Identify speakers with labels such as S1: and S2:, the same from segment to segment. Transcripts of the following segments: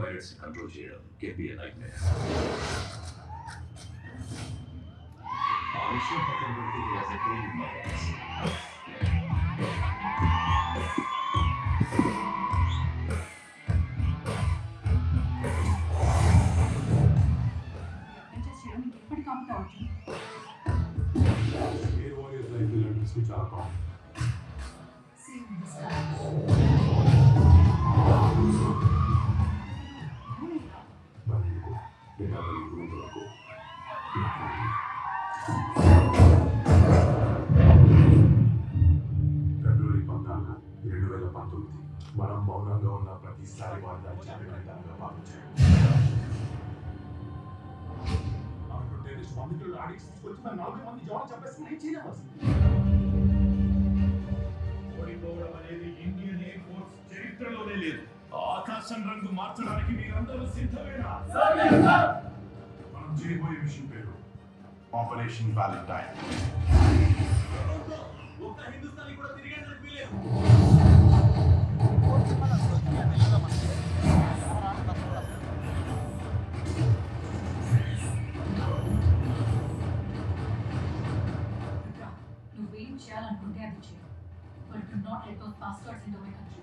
S1: Pirates control చేయడం can be a nightmare. ఆ విషయం పక్కన పెడితే he has a pain in my ass.
S2: చాలా కామన్. ఫిబ్రవరి 14, 2019 మనం మౌనంగా ఉన్న ప్రతిసారి వాళ్ళు దాని జాగ్రత్తగా భావించారు. మందులు ఆడికి తీసుకొచ్చి మన 40 మంది జవాన్ చెప్పేసి నేను చేయలేము. ఓడిపోవడం అనేది ఇండియన్ ఎయిర్ ఫోర్స్ చరిత్రలోనే లేదు. ఆకాశం రంగు మార్చడానికి మీరందరూ సిద్ధమేనా? మనం చేయబోయే మిషన్ పేరు ఆపరేషన్ వ్యాలంటైన్. ఒక్క హిందుస్థానీ కూడా తిరిగేందుకు వీలేదు.
S3: నువ్వేం చేయాలనుకుంటే అది చేయి. But do not let those bastards into my country.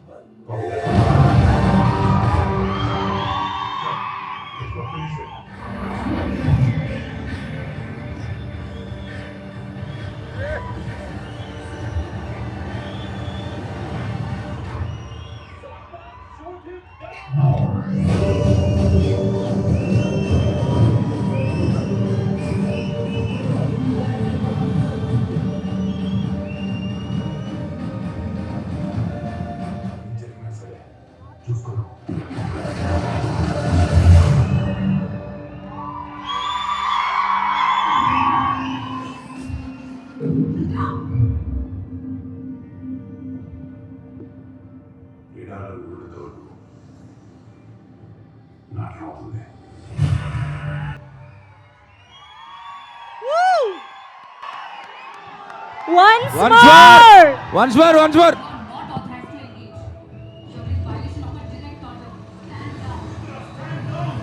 S4: Once more!
S3: You are not authorized to engage. You're in violation of a direct order. Stand down.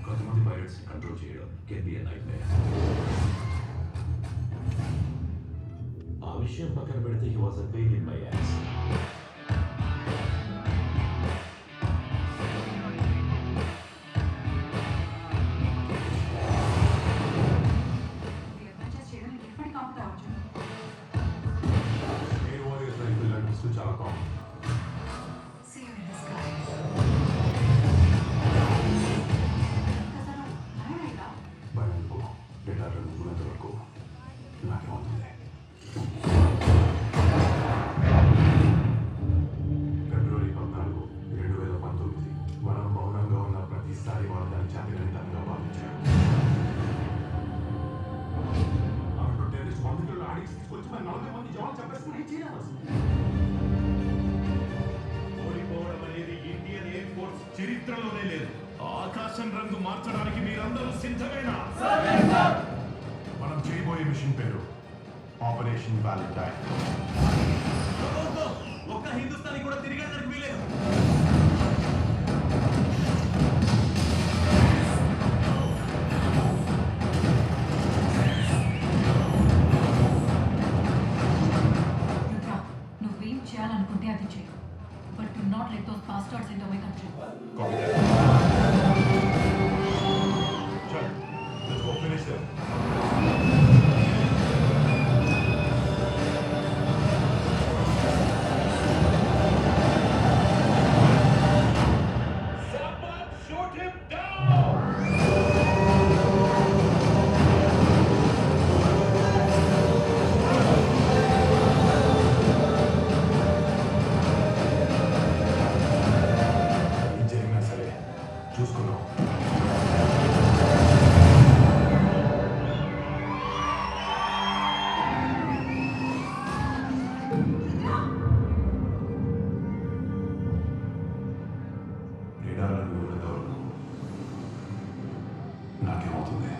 S1: కొంతమంది పైరట్స్ కంట్రోల్ చేయడం కెన్ బి ఎ నైట్మేర్. ఆ విషయం పక్కన పెడితే he was a pain in my ass.
S2: చాలా common. భయంతో డేటాలు ఉన్నంత వరకు నాకేమవుతుంది. ఫిబ్రవరి 14, 2019 మనం మౌనంగా ఉన్న ప్రతిసారి వాళ్ళు దాని జాగ్రత్తగా భావించారు. మందులు ఆడికి తీసుకొచ్చి మన 40 మంది జవాన్ చెప్పేసి నేను చేయలేము. ఓడిపోవడం అనేది ఇండియన్ ఎయిర్ ఫోర్స్ చరిత్రలోనే లేదు. ఆకాశం రంగు మార్చడానికి మీరందరూ సిద్ధమేనా? మనం చేయబోయే మిషన్ పేరు ఆపరేషన్ వ్యాలంటైన్. ఒక్క హిందుస్థానీ కూడా తిరిగేందుకు వీలేదు.
S3: నువ్వేం చేయాలనుకుంటే అది చేయి. But do not let those bastards into my country.
S2: Let's go finish them. Shoot him down! చూసుకున్నాం. నాకేమవుతుంది?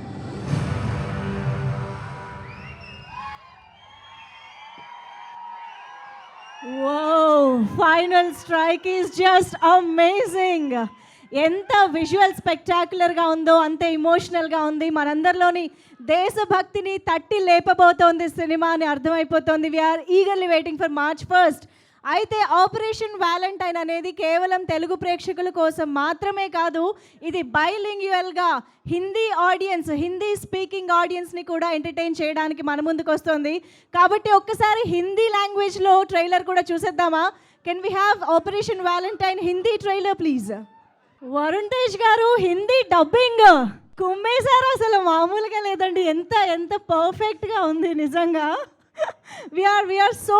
S4: Final strike is just amazing. ఎంత విజువల్ స్పెక్టాక్యులర్గా ఉందో అంతే ఇమోషనల్గా ఉంది. మనందరిలోని దేశభక్తిని తట్టి లేపబోతోంది సినిమా అని అర్థమైపోతుంది. We are eagerly waiting for March 1st. అయితే ఆపరేషన్ వ్యాలంటైన్ అనేది కేవలం తెలుగు ప్రేక్షకుల కోసం మాత్రమే కాదు, ఇది బైలింగ్యువల్గా హిందీ స్పీకింగ్ ఆడియన్స్ని కూడా ఎంటర్టైన్ చేయడానికి మన ముందుకు వస్తుంది. కాబట్టి ఒక్కసారి హిందీ లాంగ్వేజ్లో ట్రైలర్ కూడా చూసేద్దామా? Can we have operation Valentine Hindi trailer please? Varun Tej గారు హిందీ డబ్బింగ్ కుమ్మేశారు, అసలు మామూలుగా లేదండి. ఎంత పర్ఫెక్ట్గా ఉంది నిజంగా. we are so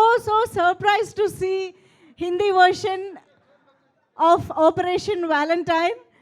S4: surprised to see Hindi version of Operation Valentine.